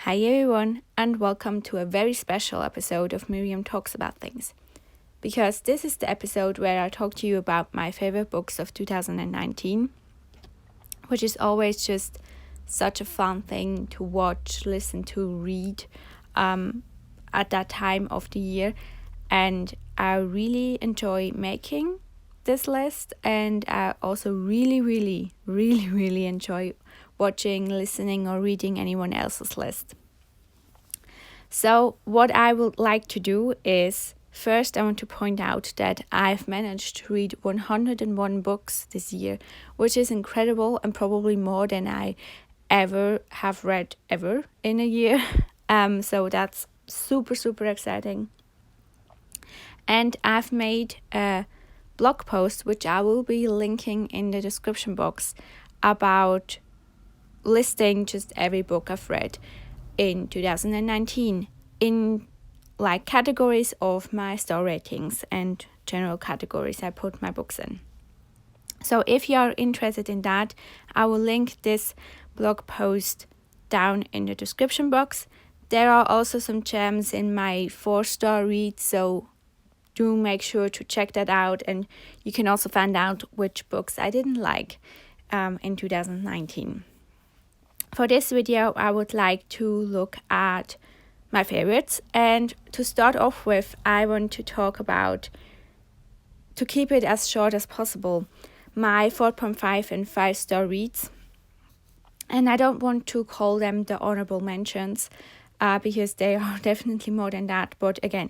Hi everyone, and welcome to a very special episode of Miriam Talks About Things. Because this is the episode where I talk to you about my favorite books of 2019, which is always just such a fun thing to watch, listen to, read at that time of the year. And I really enjoy making this list, and I also really enjoy watching, listening, or reading anyone else's list. So what I would like to do is, first I want to point out that I've managed to read 101 books this year, which is incredible and probably more than I ever have read ever in a year. So that's super exciting. And I've made a blog post, which I will be linking in the description box, about listing just every book I've read in 2019 in like categories of my star ratings and general categories I put my books in. So if you are interested in that, I will link this blog post down in the description box. There are also some gems in my 4-star read, so do make sure to check that out, and you can also find out which books I didn't like in 2019. For this video, I would like to look at my favorites, and to start off with, I want to talk about, to keep it as short as possible, my 4.5 and 5-star reads. And I don't want to call them the honorable mentions because they are definitely more than that, but again,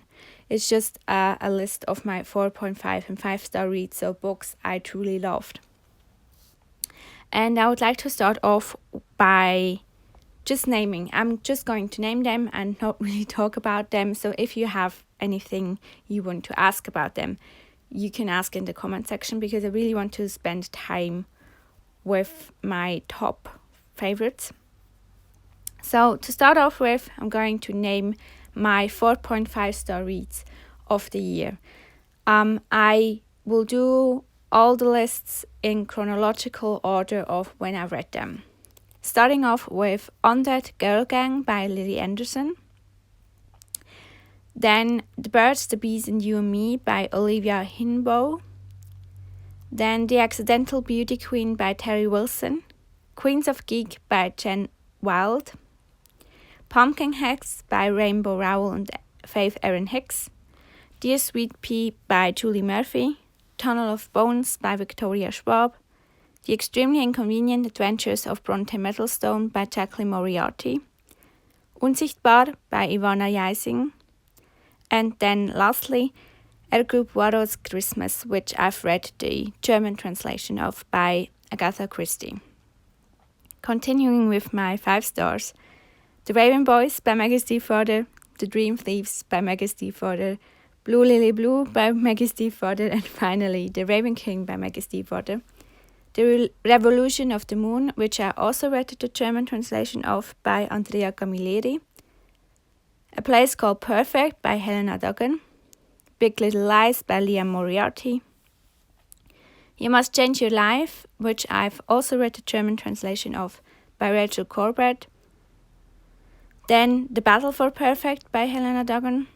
it's just a list of my 4.5 and 5-star reads, so books I truly loved. And I would like to start off by just naming. I'm just going to name them and not really talk about them. So if you have anything you want to ask about them, you can ask in the comment section, because I really want to spend time with my top favorites. So to start off with, I'm going to name my 4.5-star reads of the year. I will do all the lists in chronological order of when I read them. Starting off with Undead Girl Gang by Lily Anderson. Then The Birds, the Bees and You and Me by Olivia Hinbo. Then The Accidental Beauty Queen by Terry Wilson. Queens of Geek by Jen Wild. Pumpkin Hex by Rainbow Rowell and Faith Erin Hicks. Dear Sweet Pea by Julie Murphy. Tunnel of Bones by Victoria Schwab. The Extremely Inconvenient Adventures of Bronte Metalstone by Jacqueline Moriarty. Unsichtbar by Ivana Jeising. And then lastly, Hercule Poirot's Christmas, which I've read the German translation of, by Agatha Christie. Continuing with my 5 stars, The Raven Boys by Maggie Stiefvater, The Dream Thieves by Maggie Stiefvater, Blue Lily Blue by Maggie Stiefvater, and finally The Raven King by Maggie Stiefvater. The Revolution of the Moon, which I also read the German translation of, by Andrea Camilleri. A Place Called Perfect by Helena Duggan. Big Little Lies by Liam Moriarty. You Must Change Your Life, which I've also read the German translation of, by Rachel Corbett. Then The Battle for Perfect by Helena Duggan.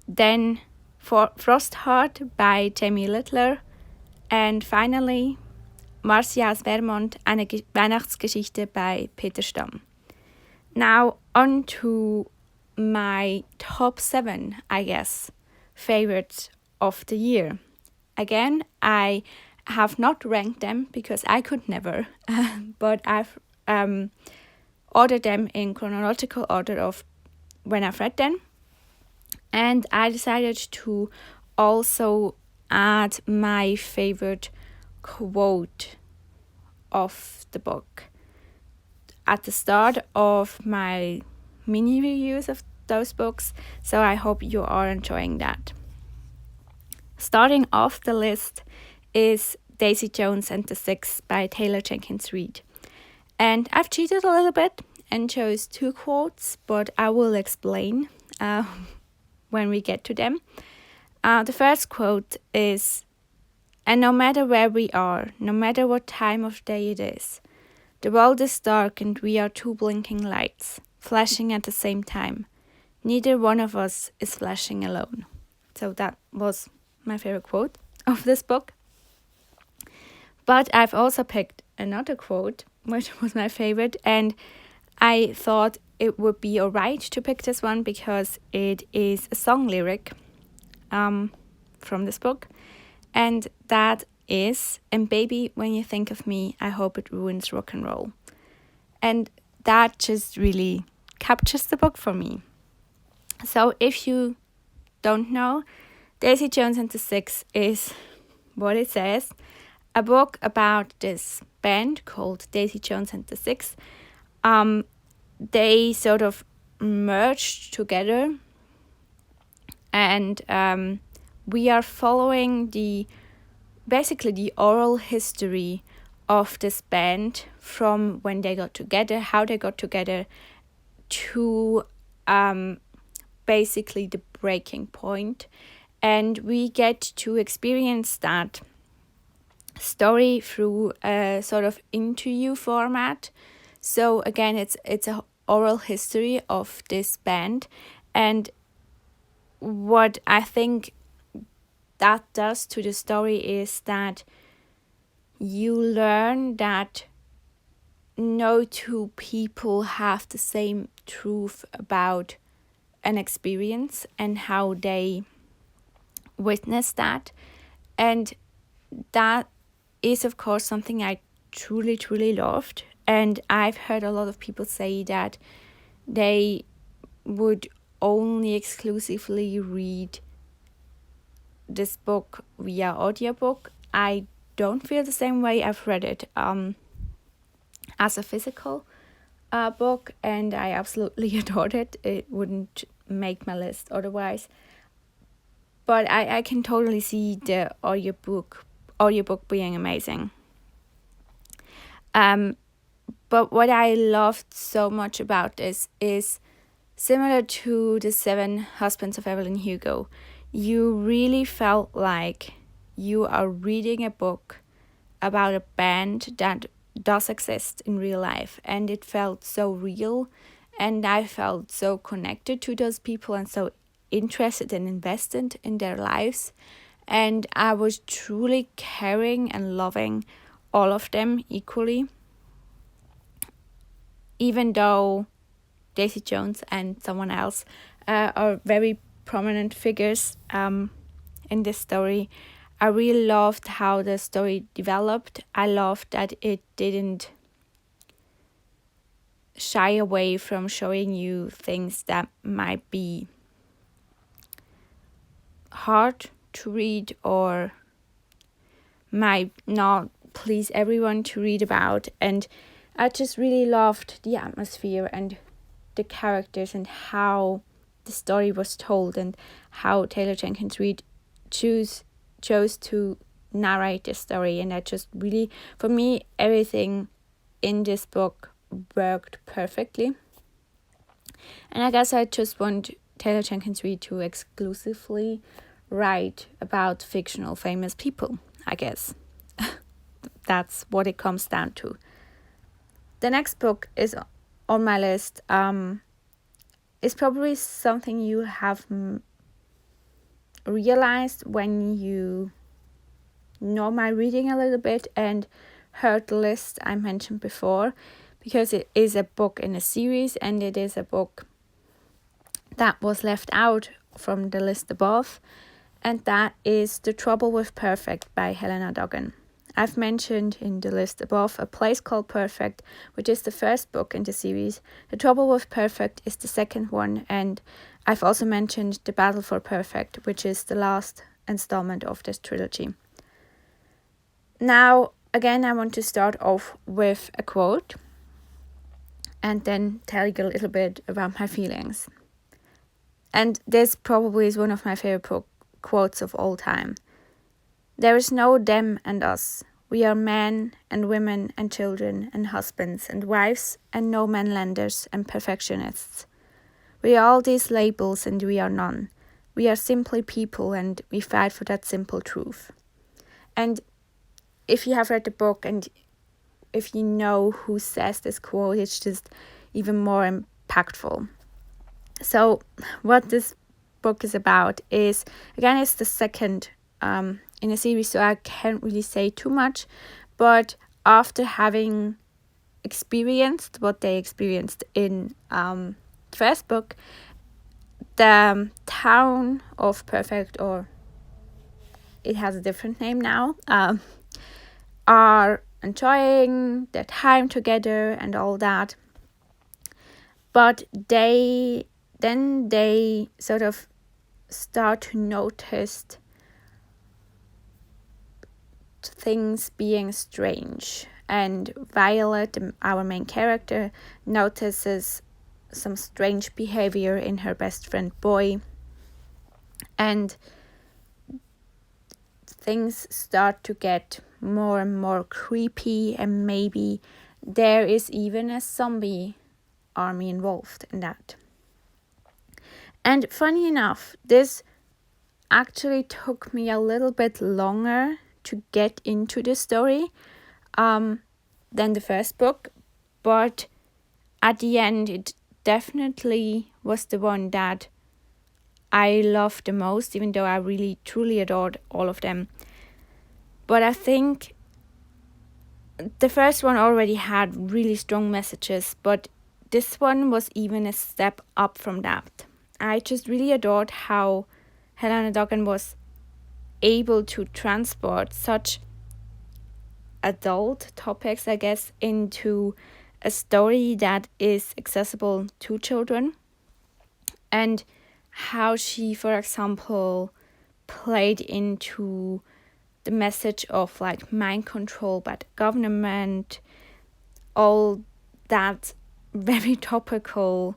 Then Frostheart by Jamie Littler. And finally, Marcia's Vermont, eine Weihnachtsgeschichte by Peter Stamm. Now on to my top 7, I guess, favorites of the year. Again, I have not ranked them because I could never, but I've ordered them in chronological order of when I've read them. And I decided to also add my favorite quote of the book at the start of my mini reviews of those books, so I hope you are enjoying that. Starting off the list is Daisy Jones and the Six by Taylor Jenkins Reid. And I've cheated a little bit and chose 2 quotes, but I will explain when we get to them. The first quote is, "And no matter where we are, no matter what time of day it is, The world is dark and we are two blinking lights, flashing at the same time. Neither one of us is flashing alone. So that was my favorite quote of this book. But I've also picked another quote, which was my favorite, and I thought it would be alright to pick this one because it is a song lyric from this book, and that is, "And baby, when you think of me, I hope it ruins rock and roll." And that just really captures the book for me. So if you don't know, Daisy Jones and the Six is what it says, a book about this band called Daisy Jones and the Six. They sort of merged together, and we are following basically the oral history of this band from when they got together, how they got together, to basically the breaking point. And we get to experience that story through a sort of interview format. So again, it's a oral history of this band, and what I think that does to the story is that you learn that no two people have the same truth about an experience and how they witness that. And that is, of course, something I truly, truly loved. And I've heard a lot of people say that they would only exclusively read this book via audiobook. I don't feel the same way. I've read it as a physical book, and I absolutely adored it. It wouldn't make my list otherwise. But I can totally see the audiobook being amazing. But what I loved so much about this is similar to The Seven Husbands of Evelyn Hugo. You really felt like you are reading a book about a band that does exist in real life, and it felt so real, and I felt so connected to those people and so interested and invested in their lives, and I was truly caring and loving all of them equally, even though Daisy Jones and someone else are very prominent figures in this story. I really loved how the story developed. I loved that it didn't shy away from showing you things that might be hard to read or might not please everyone to read about. And I just really loved the atmosphere and the characters and how the story was told and how Taylor Jenkins Reid chose to narrate the story. And I just really, for me, everything in this book worked perfectly. And I guess I just want Taylor Jenkins Reid to exclusively write about fictional famous people, I guess. That's what it comes down to. The next book is on my list. It's probably something you have realized when you know my reading a little bit and heard the list I mentioned before, because it is a book in a series and it is a book that was left out from the list above, and that is The Trouble with Perfect by Helena Dogan. I've mentioned in the list above A Place Called Perfect, which is the first book in the series. The Trouble with Perfect is the second one, and I've also mentioned The Battle for Perfect, which is the last installment of this trilogy. Now, again, I want to start off with a quote and then tell you a little bit about my feelings. And this probably is one of my favorite quotes of all time. There is no them and us. We are men and women and children and husbands and wives and no man-lenders and perfectionists. We are all these labels and we are none. We are simply people and we fight for that simple truth. And if you have read the book and if you know who says this quote, it's just even more impactful. So what this book is about is, again, it's the second in a series, so I can't really say too much, but after having experienced what they experienced in the first book, the town of Perfect, or it has a different name now, are enjoying their time together and all that, but they sort of start to notice things being strange, and Violet, our main character, notices some strange behavior in her best friend Boy, and things start to get more and more creepy, and maybe there is even a zombie army involved in that. And funny enough, this actually took me a little bit longer to get into the story than the first book, but at the end it definitely was the one that I loved the most, even though I really truly adored all of them. But I think the first one already had really strong messages, but this one was even a step up from that. I just really adored how Helena Duggan was able to transport such adult topics, I guess, into a story that is accessible to children, and how she, for example, played into the message of like mind control by the government, all that very topical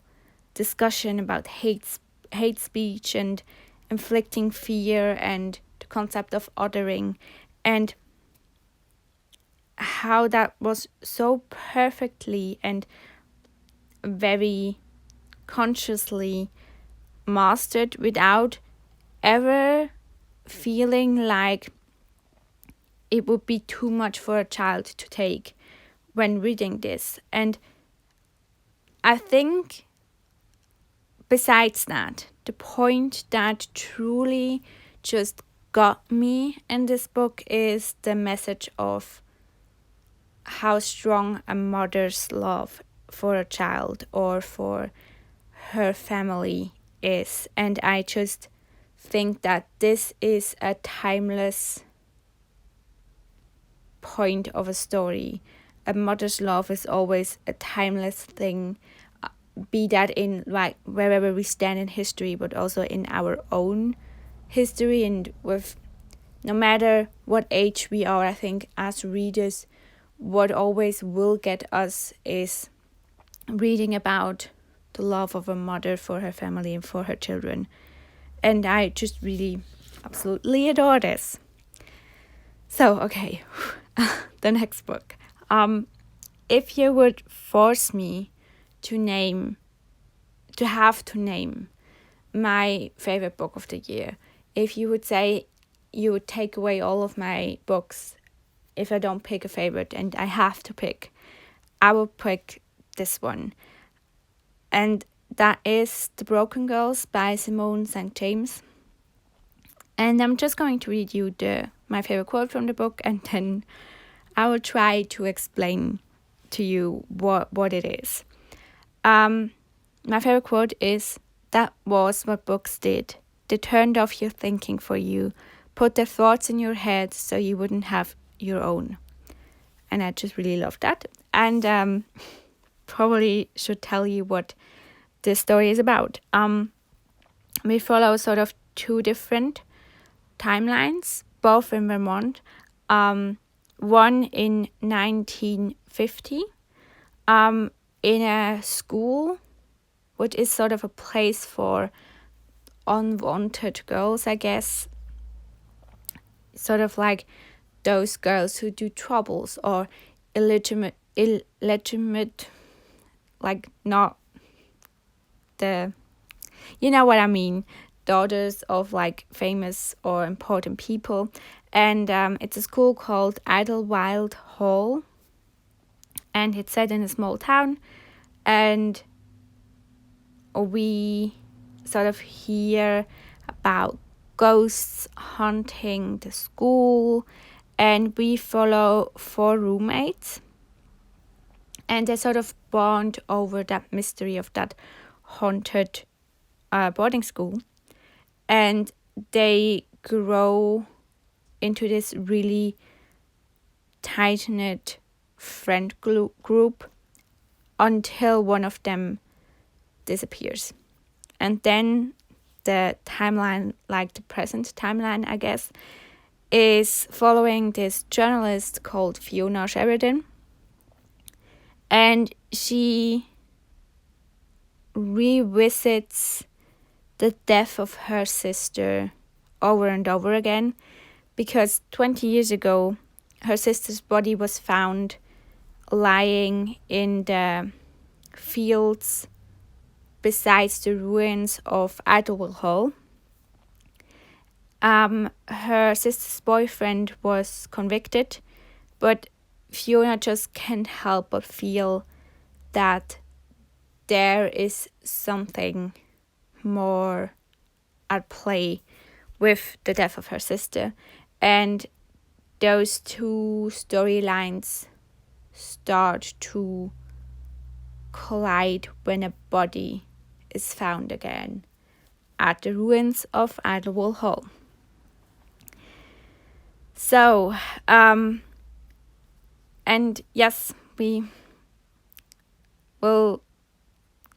discussion about hate speech and inflicting fear, and the concept of othering, and how that was so perfectly and very consciously mastered without ever feeling like it would be too much for a child to take when reading this. And I think besides that, the point that truly just got me in this book is the message of how strong a mother's love for a child or for her family is. And I just think that this is a timeless point of a story. A mother's love is always a timeless thing, be that in like wherever we stand in history, but also in our own history, and with no matter what age we are. I think as readers, what always will get us is reading about the love of a mother for her family and for her children. And I just really absolutely adore this. So, okay, the next book. If you would force me to name my favorite book of the year, if you would say you would take away all of my books if I don't pick a favorite and I have to pick, I will pick this one. And that is The Broken Girls by Simone St. James. And I'm just going to read you my favorite quote from the book, and then I will try to explain to you what it is. My favorite quote is, "That was what books did. They turned off your thinking for you, put their thoughts in your head so you wouldn't have your own." And I just really love that. And probably should tell you what this story is about. We follow sort of two different timelines, both in Vermont. One in 1950, in a school, which is sort of a place for unwanted girls, I guess. Sort of like those girls who do troubles, or illegitimate, like not the, you know what I mean, daughters of like famous or important people. And it's a school called Idlewild Hall. and it's set in a small town, and we sort of hear about ghosts haunting the school, and we follow 4 roommates, and they sort of bond over that mystery of that haunted boarding school, and they grow into this really tight-knit friend group until one of them disappears. And then the timeline, like the present timeline, I guess, is following this journalist called Fiona Sheridan. And she revisits the death of her sister over and over again, because 20 years ago, her sister's body was found lying in the fields besides the ruins of Idlewild Hall. Her sister's boyfriend was convicted, but Fiona just can't help but feel that there is something more at play with the death of her sister. And those 2 storylines start to collide when a body is found again at the ruins of Idlewild Hall. So, and yes, we will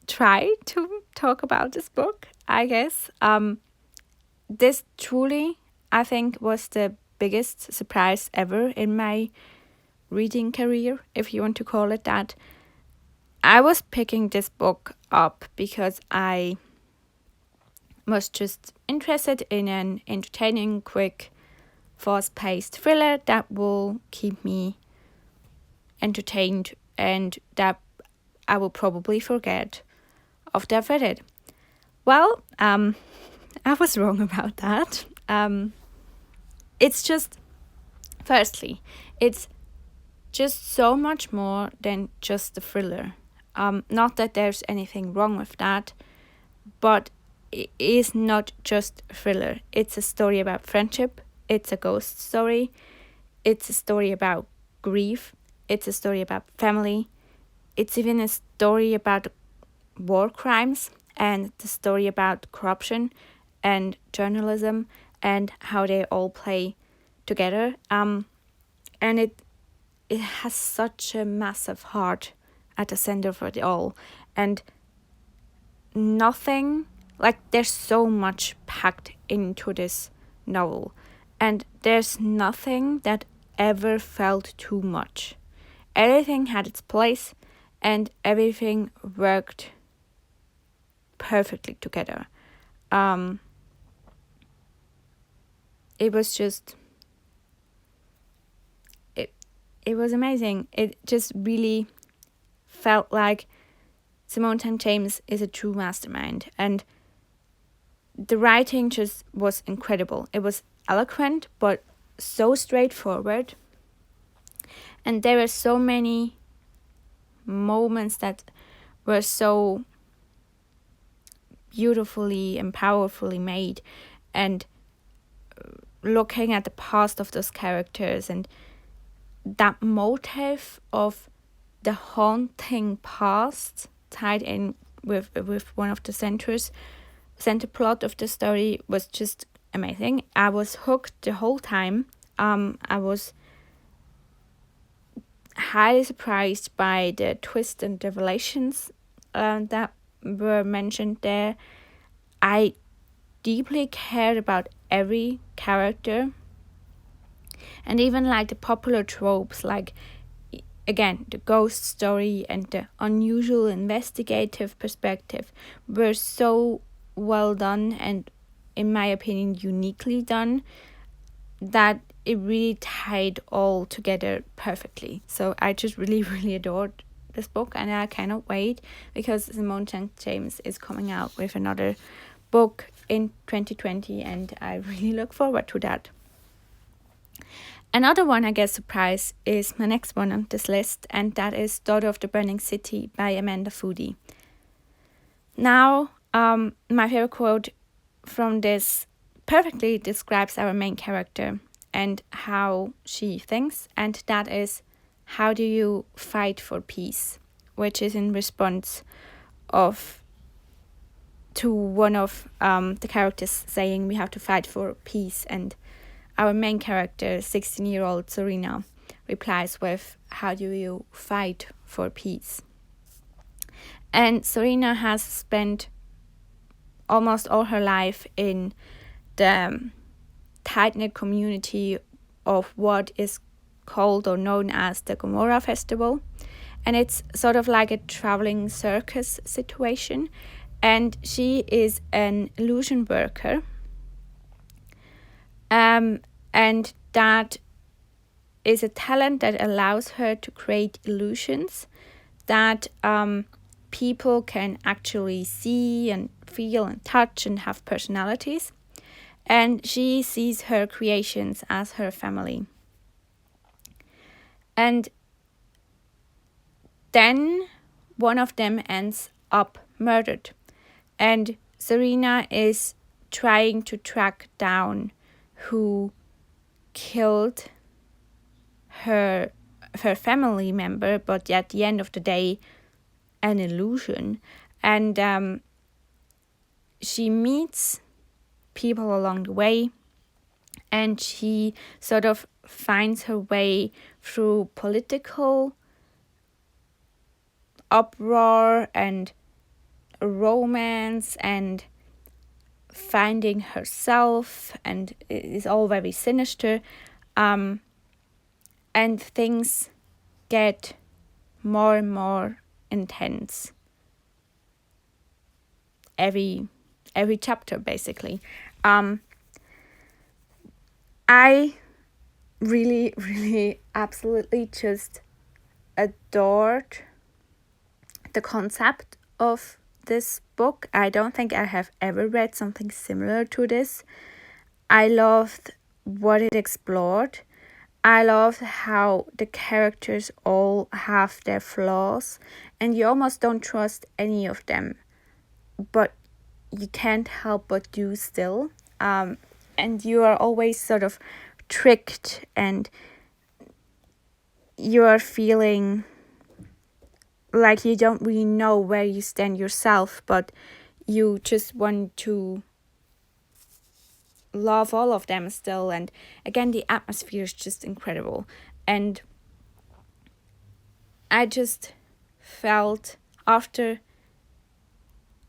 try to talk about this book, I guess. This truly, I think, was the biggest surprise ever in my reading career, if you want to call it that. I was picking this book up because I was just interested in an entertaining, quick, fast-paced thriller that will keep me entertained and that I will probably forget after I've read it. Well, I was wrong about that. It's just, firstly, it's just so much more than just a thriller. Not that there's anything wrong with that, but it is not just a thriller. It's a story about friendship. It's a ghost story. It's a story about grief. It's a story about family. It's even a story about war crimes and the story about corruption and journalism and how they all play together. And it has such a massive heart at the center of it all. And nothing, like, there's so much packed into this novel. And there's nothing that ever felt too much. Everything had its place and everything worked perfectly together. It was just, it was amazing. It just really felt like Simone St. James is a true mastermind, and the writing just was incredible. It was eloquent, but so straightforward. And there were so many moments that were so beautifully and powerfully made. And looking at the past of those characters and that motive of the haunting past tied in with one of the center plot of the story was just amazing. I was hooked the whole time. I was highly surprised by the twist and revelations that were mentioned there. I deeply cared about every character, and even like the popular tropes, like again the ghost story and the unusual investigative perspective were so well done and, in my opinion, uniquely done, that it really tied all together perfectly. So I just really, really adored this book, and I cannot wait because Simone St. James is coming out with another book in 2020, and I really look forward to that. Another one I guess surprise is my next one on this list, and that is Daughter of the Burning City by Amanda Foody. Now, my favorite quote from this perfectly describes our main character and how she thinks, and that is, how do you fight for peace? Which is in response to one of the characters saying we have to fight for peace, and our main character, 16-year-old Serena, replies with, how do you fight for peace? And Serena has spent almost all her life in the tight-knit community of what is called or known as the Gomorrah Festival. And it's sort of like a traveling circus situation. And she is an illusion worker. And that is a talent that allows her to create illusions that people can actually see and feel and touch and have personalities. And she sees her creations as her family. And then one of them ends up murdered. And Serena is trying to track down who killed her family member, but at the end of the day, an illusion. And she meets people along the way, and she sort of finds her way through political uproar and romance and finding herself, and it is all very sinister, and things get more and more intense every chapter, basically. I really, really, absolutely just adored the concept of this book. I don't think I have ever read something similar to this. I loved what it explored. I loved how the characters all have their flaws, and you almost don't trust any of them, but you can't help but do still. And you are always sort of tricked, and you are feeling like you don't really know where you stand yourself, but you just want to love all of them still. And again, the atmosphere is just incredible. And I just felt, after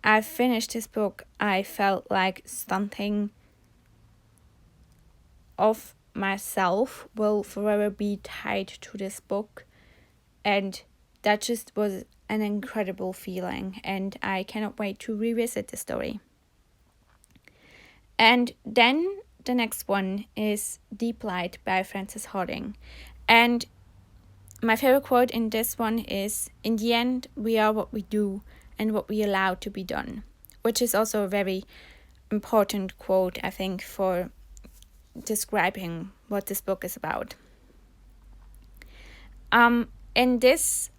I finished this book, I felt like something of myself will forever be tied to this book. And that just was an incredible feeling, and I cannot wait to revisit the story. And then the next one is Deep Light by Frances Hardinge. And my favorite quote in this one is, in the end, we are what we do and what we allow to be done, which is also a very important quote, I think, for describing what this book is about. In this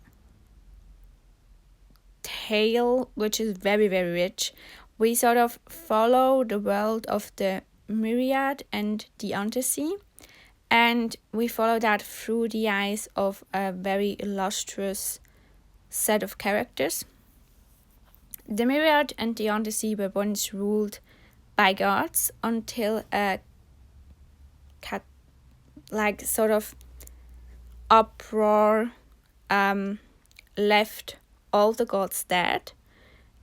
tale, which is very, very rich, we sort of follow the world of the Myriad and the Undersea, and we follow that through the eyes of a very illustrious set of characters. The Myriad and the Undersea were once ruled by gods until a sort of uproar left all the gods dead,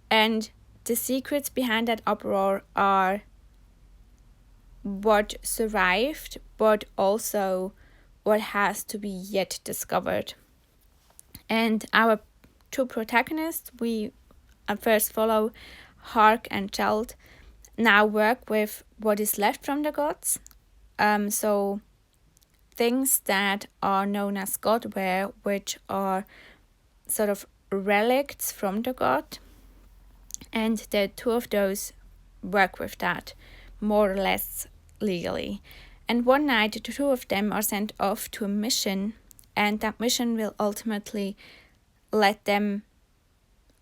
and the secrets behind that uproar are what survived, but also what has to be yet discovered. And our two protagonists, we first follow Hark and Cheld, now work with what is left from the gods. So things that are known as godware, which are sort of relics from the god, and the two of those work with that more or less legally. And one night, the two of them are sent off to a mission, and that mission will ultimately let them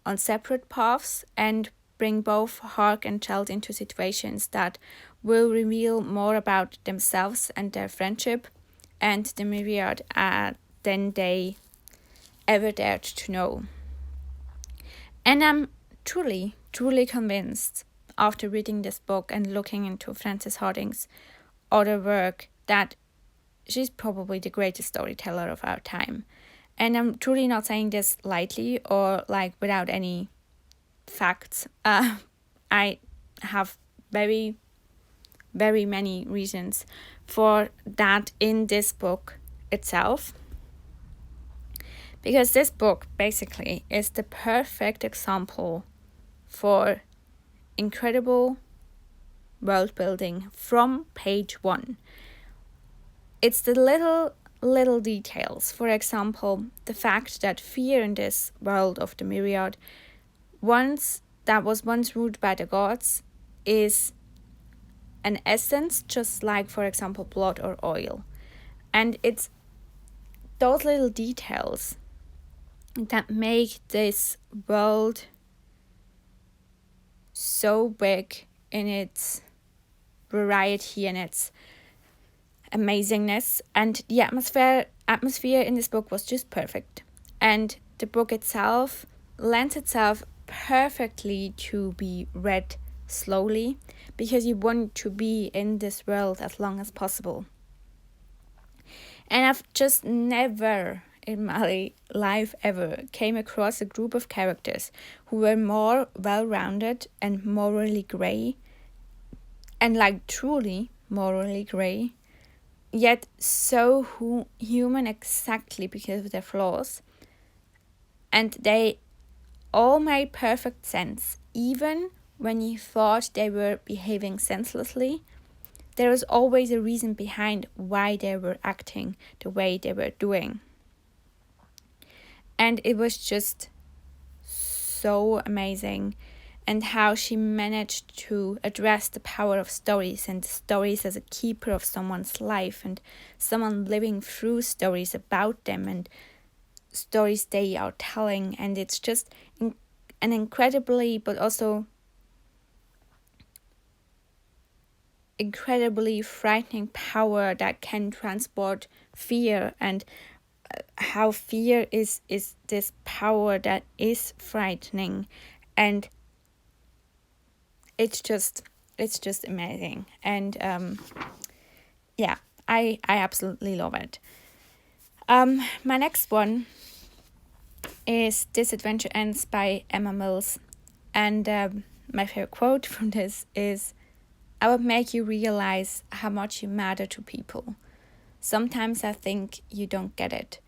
on separate paths and bring both Hark and Cheld into situations that will reveal more about themselves and their friendship and the Myriad than they ever dared to know. And I'm truly, truly convinced after reading this book and looking into Frances Hardinge's other work that she's probably the greatest storyteller of our time. And I'm truly not saying this lightly or like without any facts. I have very, very many reasons for that in this book itself. Because this book basically is the perfect example for incredible world building from page one. It's the little details. For example, the fact that fear in this world of the Myriad, that was once ruled by the gods, is an essence, just like, for example, blood or oil. And it's those little details that make this world so big in its variety and its amazingness. And the atmosphere in this book was just perfect. And the book itself lends itself perfectly to be read slowly, because you want to be in this world as long as possible. And I've just never in my life ever came across a group of characters who were more well-rounded and morally grey, and like truly morally grey, yet so human exactly because of their flaws. And they all made perfect sense, even when you thought they were behaving senselessly. There was always a reason behind why they were acting the way they were doing. And it was just so amazing, and how she managed to address the power of stories, and stories as a keeper of someone's life, and someone living through stories about them and stories they are telling. And it's just an incredibly, but also incredibly frightening power that can transport fear, and how fear is this power that is frightening. And it's just amazing. And I absolutely love it. My next one is This Adventure Ends by Emma Mills. And my favorite quote from this is, "I would make you realize how much you matter to people. Sometimes I think you don't get it."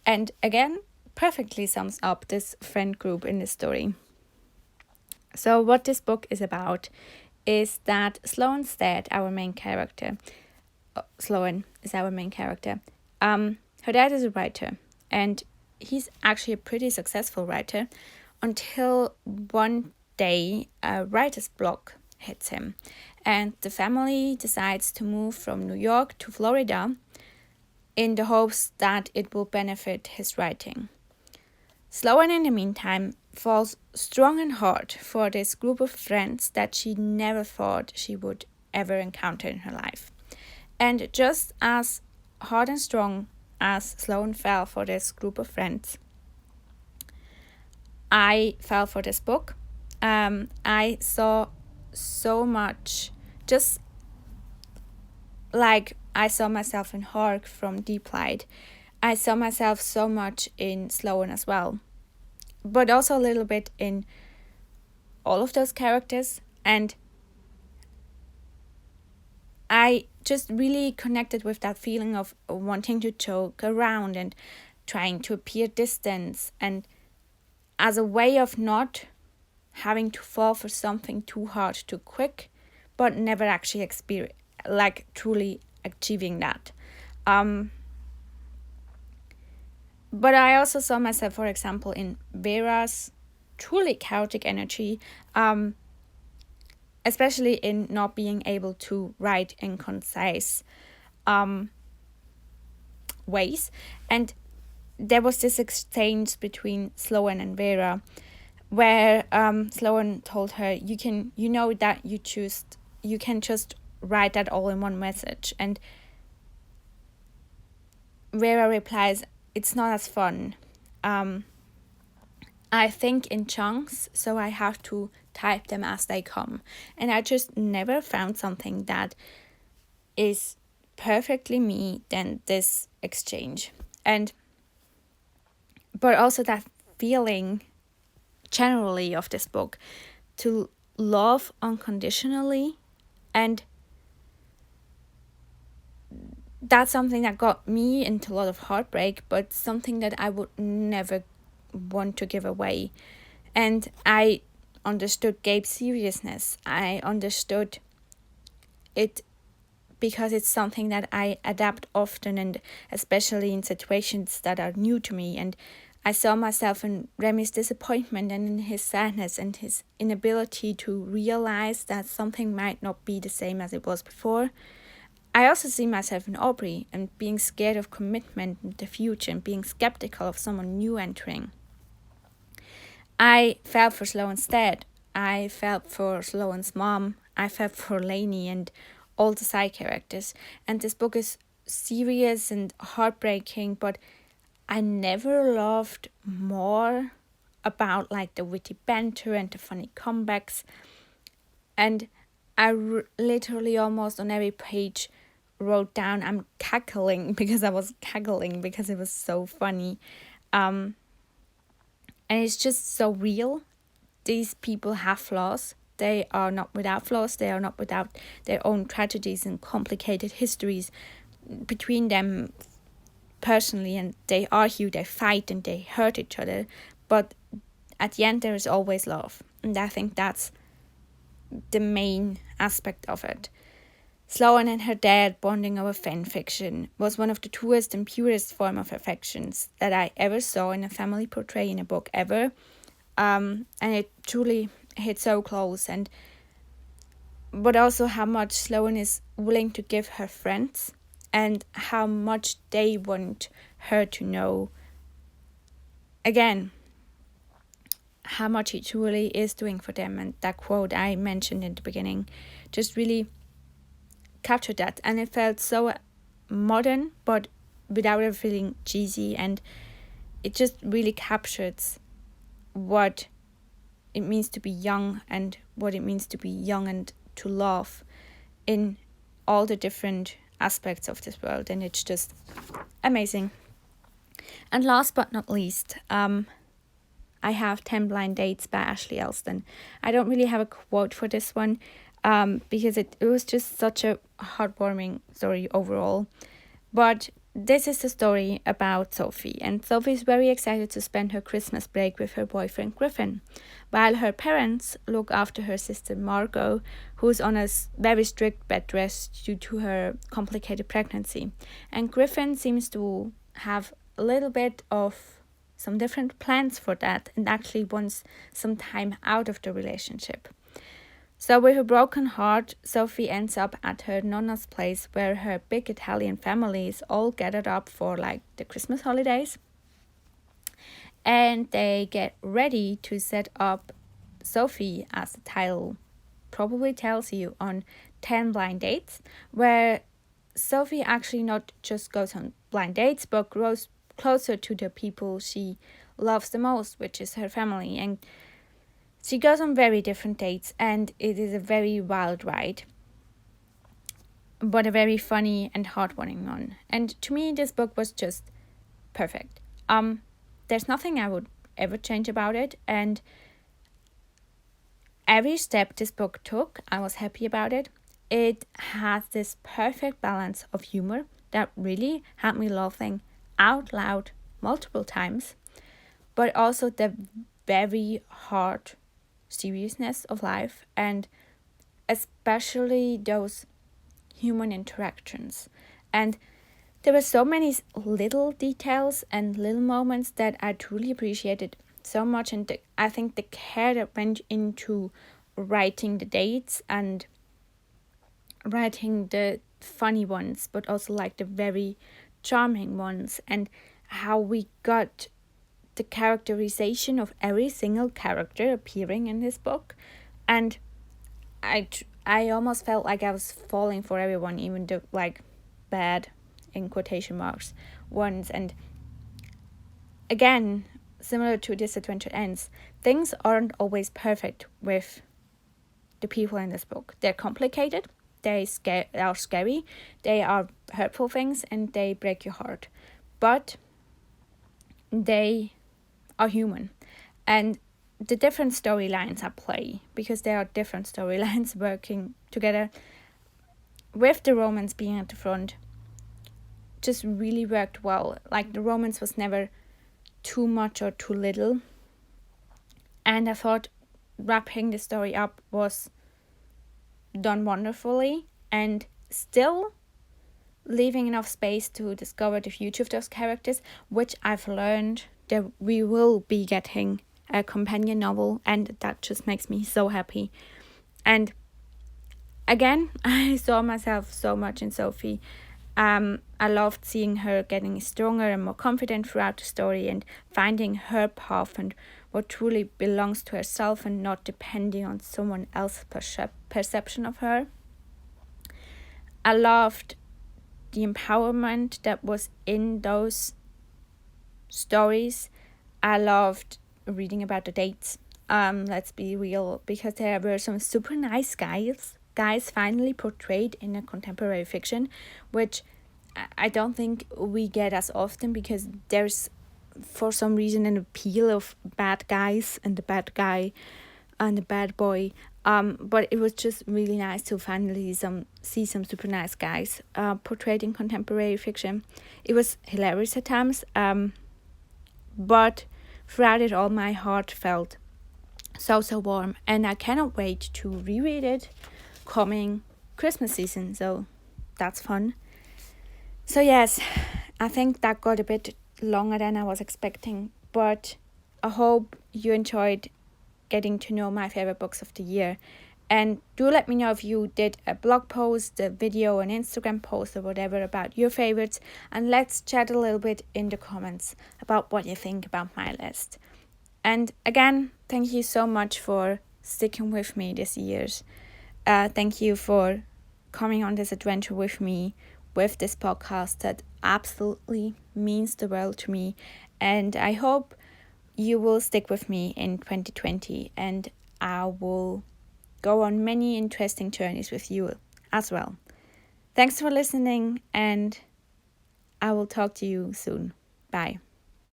And again, perfectly sums up this friend group in this story. So what this book is about is that Sloane's dad, our main character, Sloane is our main character. Her dad is a writer, and he's actually a pretty successful writer, until one day a writer's block hits him, and the family decides to move from New York to Florida in the hopes that it will benefit his writing. Sloane, in the meantime, falls strong and hard for this group of friends that she never thought she would ever encounter in her life. And just as hard and strong as Sloane fell for this group of friends, I fell for this book. I saw so much, just like I saw myself in Hark from Deep Light. I saw myself so much in Sloane as well, but also a little bit in all of those characters. And I just really connected with that feeling of wanting to joke around and trying to appear distant, and as a way of not having to fall for something too hard too quick, but never actually truly achieving that. But I also saw myself, for example, in Vera's truly chaotic energy, especially in not being able to write in concise ways. And there was this exchange between Sloan and Vera, where Sloan told her, you know that you can just write that all in one message. And Vera replies, it's not as fun. I think in chunks, so I have to type them as they come. And I just never found something that is perfectly me than this exchange. But also that feeling generally of this book to love unconditionally, and that's something that got me into a lot of heartbreak, but something that I would never want to give away. And I understood Gabe's seriousness. I understood it because it's something that I adapt often, and especially in situations that are new to me. And I saw myself in Remy's disappointment and in his sadness and his inability to realize that something might not be the same as it was before. I also see myself in Aubrey and being scared of commitment in the future and being skeptical of someone new entering. I felt for Sloan's dad. I felt for Sloan's mom. I felt for Lainey and all the side characters. And this book is serious and heartbreaking, but I never loved more about like the witty banter and the funny comebacks. And I literally almost on every page wrote down I'm cackling because I was cackling because it was so funny. And it's just so real. These people have flaws. They are not without flaws. They are not without their own tragedies and complicated histories between them personally. And they argue, they fight, and they hurt each other. But at the end, there is always love. And I think that's the main aspect of it. Sloan and her dad bonding over fan fiction was one of the truest and purest form of affections that I ever saw in a family portray in a book ever. And it truly hit so close. But also how much Sloan is willing to give her friends and how much they want her to know. Again, how much he truly is doing for them. And that quote I mentioned in the beginning just really captured that. And it felt so modern, but without ever feeling cheesy. And it just really captures what it means to be young and what it means to be young and to love in all the different aspects of this world. And it's just amazing. And last but not least, I have 10 Blind Dates by Ashley Elston. I don't really have a quote for this one because it was just such a heartwarming story overall. But this is the story about Sophie, and Sophie is very excited to spend her Christmas break with her boyfriend Griffin, while her parents look after her sister Margot, who's on a very strict bed rest due to her complicated pregnancy. And Griffin seems to have a little bit of some different plans for that and actually wants some time out of the relationship. So with a broken heart, Sophie ends up at her nonna's place where her big Italian family is all gathered up for like the Christmas holidays. And they get ready to set up Sophie, as the title probably tells you, on 10 blind dates, where Sophie actually not just goes on blind dates, but grows closer to the people she loves the most, which is her family. And she goes on very different dates, and it is a very wild ride, but a very funny and heartwarming one. And to me, this book was just perfect. There's nothing I would ever change about it, and every step this book took, I was happy about it. It has this perfect balance of humor that really had me laughing out loud multiple times, but also the very hard seriousness of life, and especially those human interactions. And there were so many little details and little moments that I truly appreciated so much, and I think the care that went into writing the dates and writing the funny ones, but also like the very charming ones, and how we got the characterization of every single character appearing in this book. And I almost felt like I was falling for everyone, even the like bad, in quotation marks, ones. And again, similar to This Adventure Ends, things aren't always perfect with the people in this book. They're complicated, they are scary, they are hurtful things, and they break your heart. But they are human. And the different storylines at play, because there are different storylines working together, with the romance being at the front, just really worked well. Like, the romance was never too much or too little. And I thought wrapping the story up was done wonderfully, and still leaving enough space to discover the future of those characters, which I've learned that we will be getting a companion novel, and that just makes me so happy. And again, I saw myself so much in Sophie. I loved seeing her getting stronger and more confident throughout the story, and finding her path and what truly belongs to herself, and not depending on someone else's perception of her. I loved the empowerment that was in those stories. I loved reading about the dates. Let's be real, because there were some super nice guys finally portrayed in a contemporary fiction, which I don't think we get as often, because there's for some reason an appeal of bad guys and the bad guy and the bad boy. But it was just really nice to finally see some super nice guys portrayed in contemporary fiction. It was hilarious at times, but throughout it all, my heart felt so warm, and I cannot wait to reread it coming Christmas season, so that's fun. So yes, I think that got a bit longer than I was expecting, but I hope you enjoyed getting to know my favorite books of the year. And do let me know if you did a blog post, a video, an Instagram post, or whatever about your favorites, and let's chat a little bit in the comments about what you think about my list. And again, thank you so much for sticking with me this year. Thank you for coming on this adventure with me with this podcast that absolutely means the world to me. And I hope you will stick with me in 2020, and I will go on many interesting journeys with you as well. Thanks for listening, and I will talk to you soon. Bye.